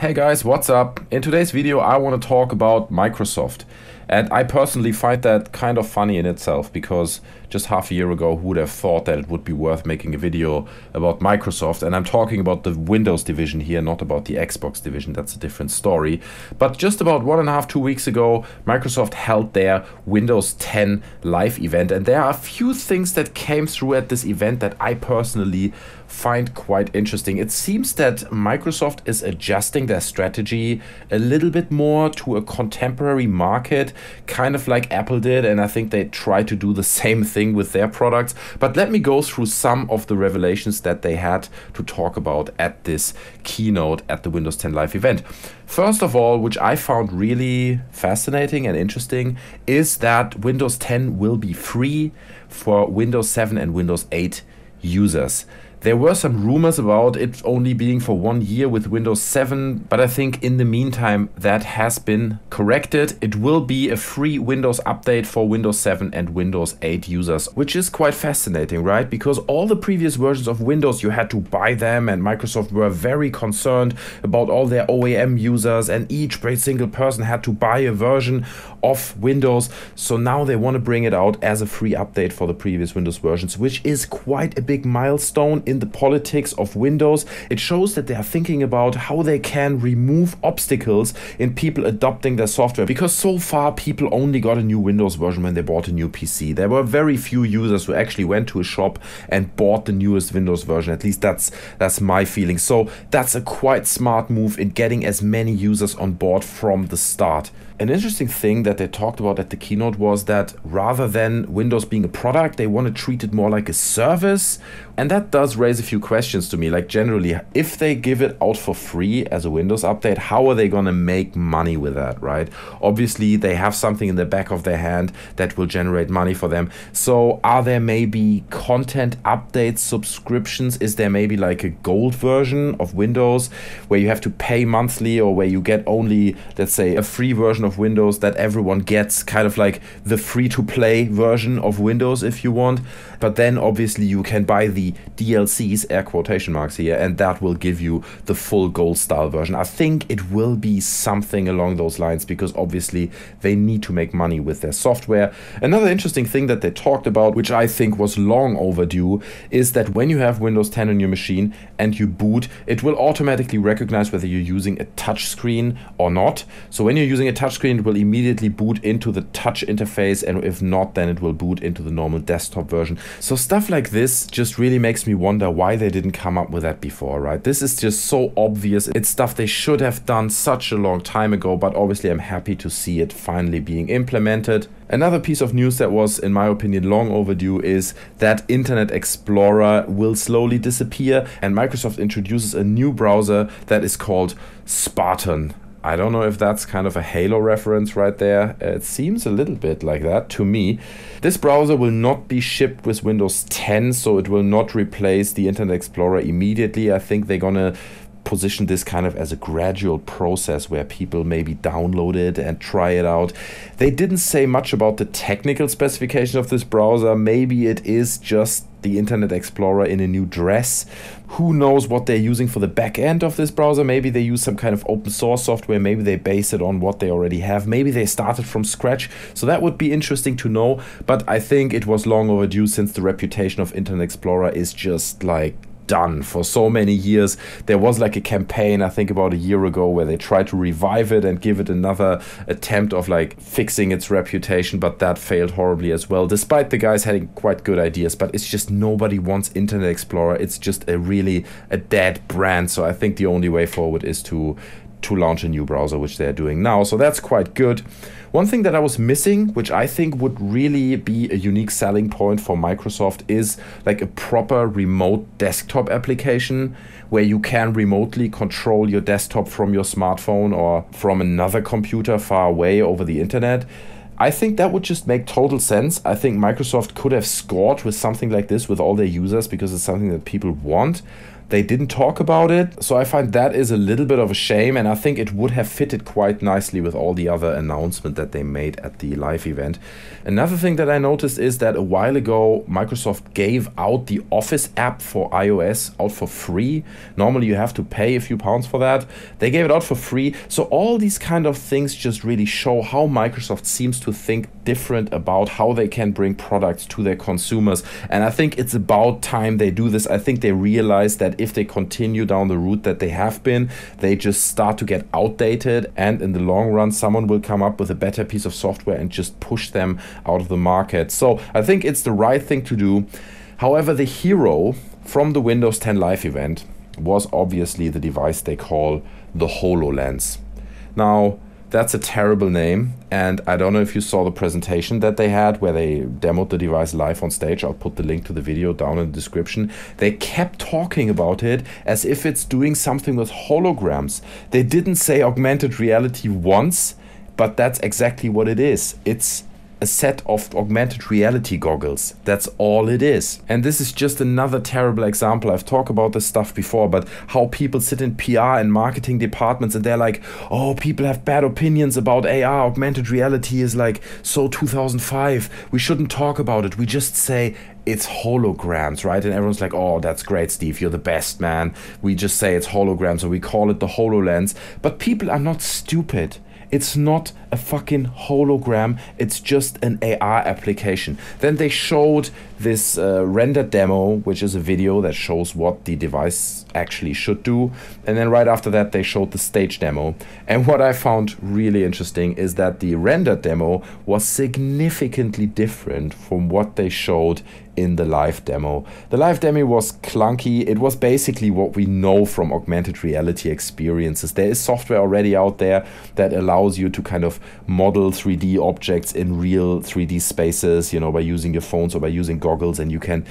Hey guys, what's up? In today's video I want to talk about Microsoft. And I personally find that kind of funny in itself, because just half a year ago who would have thought that it would be worth making a video about Microsoft. And I'm talking about the Windows division here, not about the Xbox division. That's a different story. But just about 1.5 to 2 weeks ago, Microsoft held their Windows 10 live event. And there are a few things that came through at this event that I personally find quite interesting. It seems that Microsoft is adjusting their strategy a little bit more to a contemporary market, kind of like Apple did, and I think they try to do the same thing with their products. But let me go through some of the revelations that they had to talk about at this keynote at the Windows 10 live event. First of all, which I found really fascinating and interesting, is that Windows 10 will be free for Windows 7 and Windows 8 users. There were some rumors about it only being for 1 year with Windows 7, but I think in the meantime that has been corrected. It will be a free Windows update for Windows 7 and Windows 8 users, which is quite fascinating, right? Because all the previous versions of Windows, you had to buy them, and Microsoft were very concerned about all their OEM users, and each single person had to buy a version of Windows. So now they want to bring it out as a free update for the previous Windows versions, which is quite a big milestone in the politics of Windows. It shows that they are thinking about how they can remove obstacles in people adopting their software, because so far people only got a new Windows version when they bought a new PC. There were very few users who actually went to a shop and bought the newest Windows version. At least that's my feeling. So that's a quite smart move in getting as many users on board from the start. An interesting thing that they talked about at the keynote was that rather than Windows being a product, they want to treat it more like a service. And that does raise a few questions to me. Like, generally, if they give it out for free as a Windows update, how are they going to make money with that, right? Obviously, they have something in the back of their hand that will generate money for them. So are there maybe content updates, subscriptions? Is there maybe like a gold version of Windows where you have to pay monthly, or where you get only, let's say, a free version of Windows that everyone gets, kind of like the free-to-play version of Windows if you want? But then obviously you can buy the DLCs, air quotation marks here, and that will give you the full gold style version. I think it will be something along those lines, because obviously they need to make money with their software. Another interesting thing that they talked about, which I think was long overdue, is that when you have Windows 10 on your machine and you boot, it will automatically recognize whether you're using a touch screen or not. So when you're using a touch screen, it will immediately boot into the touch interface, and if not, then it will boot into the normal desktop version. So stuff like this just really makes me wonder why they didn't come up with that before, right? This is just so obvious. It's stuff they should have done such a long time ago, but obviously I'm happy to see it finally being implemented. Another piece of news that was, in my opinion, long overdue is that Internet Explorer will slowly disappear, and Microsoft introduces a new browser that is called Spartan. I don't know if that's kind of a Halo reference right there. It seems a little bit like that to me. This browser will not be shipped with Windows 10, so it will not replace the Internet Explorer immediately. I think they're gonna position this kind of as a gradual process where people maybe download it and try it out. They didn't say much about the technical specification of this browser. Maybe it is just the Internet Explorer in a new dress. Who knows what they're using for the back end of this browser? Maybe they use some kind of open source software. Maybe they base it on what they already have. Maybe they started from scratch. So that would be interesting to know. But I think it was long overdue, since the reputation of Internet Explorer is just like done for so many years. There was like a campaign, I think about a year ago, where they tried to revive it and give it another attempt of like fixing its reputation, but that failed horribly as well, despite the guys having quite good ideas. But it's just nobody wants Internet Explorer. It's just a dead brand. So I think the only way forward is to launch a new browser, which they're doing now. So that's quite good. One thing that I was missing, which I think would really be a unique selling point for Microsoft, is like a proper remote desktop application where you can remotely control your desktop from your smartphone or from another computer far away over the internet. I think that would just make total sense. I think Microsoft could have scored with something like this with all their users, because it's something that people want. they didn't talk about it. So I find that is a little bit of a shame, and I think it would have fitted quite nicely with all the other announcements that they made at the live event. Another thing that I noticed is that a while ago Microsoft gave out the Office app for iOS out for free. Normally you have to pay a few pounds for that. They gave it out for free. So all these kind of things just really show how Microsoft seems to think different about how they can bring products to their consumers. And I think it's about time they do this. I think they realize that if they continue down the route that they have been, they just start to get outdated, and in the long run someone will come up with a better piece of software and just push them out of the market. So I think it's the right thing to do. However, the hero from the Windows 10 live event was obviously the device they call the HoloLens. Now, that's a terrible name, and I don't know if you saw the presentation that they had where they demoed the device live on stage. I'll put the link to the video down in the description. They kept talking about it as if it's doing something with holograms. They didn't say augmented reality once, but that's exactly what it is. It's a set of augmented reality goggles. That's all it is. And this is just another terrible example. I've talked about this stuff before, but how people sit in PR and marketing departments and they're like, oh, people have bad opinions about AR. Augmented reality is like so 2005. We shouldn't talk about it. We just say it's holograms, right? And everyone's like, oh, that's great, Steve. You're the best, man. We just say it's holograms, or we call it the HoloLens. But people are not stupid. It's not a fucking hologram, it's just an AR application. Then they showed this rendered demo, which is a video that shows what the device actually should do. And then right after that, they showed the stage demo. And what I found really interesting is that the rendered demo was significantly different from what they showed in the live demo. The live demo was clunky. It was basically what we know from augmented reality experiences. There is software already out there that allows you to kind of model 3D objects in real 3D spaces, you know, by using your phones or by using goggles, and you can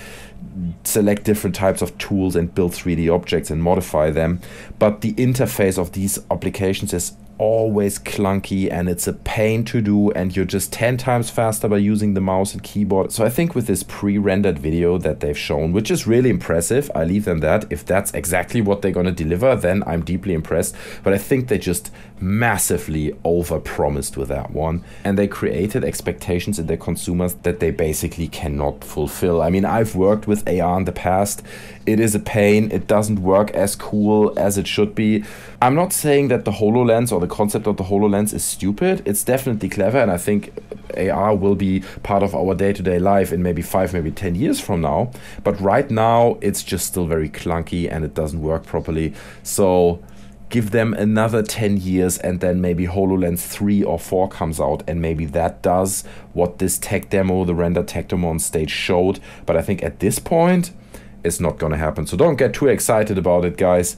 select different types of tools and build 3D objects and modify them. But the interface of these applications is always clunky, and it's a pain to do, and you're just 10 times faster by using the mouse and keyboard. So I think with this pre-rendered video that they've shown, which is really impressive, I leave them that. If that's exactly what they're going to deliver, then I'm deeply impressed. But I think they just massively over-promised with that one, and they created expectations in their consumers that they basically cannot fulfill. I mean, I've worked with AR in the past. It is a pain. It doesn't work as cool as it should be. I'm not saying that the HoloLens or the concept of the HoloLens is stupid. It's definitely clever, and I think AR will be part of our day-to-day life in maybe 5, maybe 10 years from now. But right now, it's just still very clunky and it doesn't work properly. So give them another 10 years and then maybe HoloLens 3 or 4 comes out, and maybe that does what this tech demo, the render tech demo on stage showed. But I think at this point, it's not gonna happen. So don't get too excited about it, guys.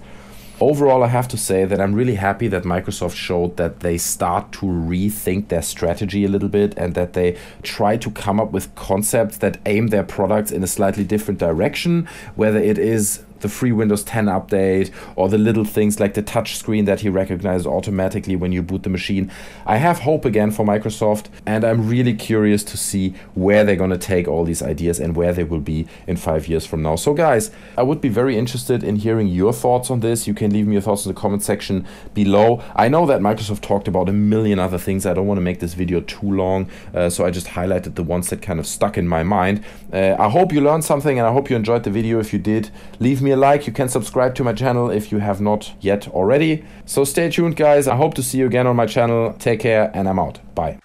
Overall, I have to say that I'm really happy that Microsoft showed that they start to rethink their strategy a little bit, and that they try to come up with concepts that aim their products in a slightly different direction, whether it is the free Windows 10 update or the little things like the touch screen that he recognizes automatically when you boot the machine. I have hope again for Microsoft, and I'm really curious to see where they're going to take all these ideas and where they will be in 5 years from now. So guys, I would be very interested in hearing your thoughts on this. You can leave me your thoughts in the comment section below. I know that Microsoft talked about a million other things. I don't want to make this video too long, so I just highlighted the ones that kind of stuck in my mind. I hope you learned something, and I hope you enjoyed the video. If you did, leave me a like. You can subscribe to my channel if you have not yet already. So stay tuned, guys. I hope to see you again on my channel. Take care, and I'm out. Bye.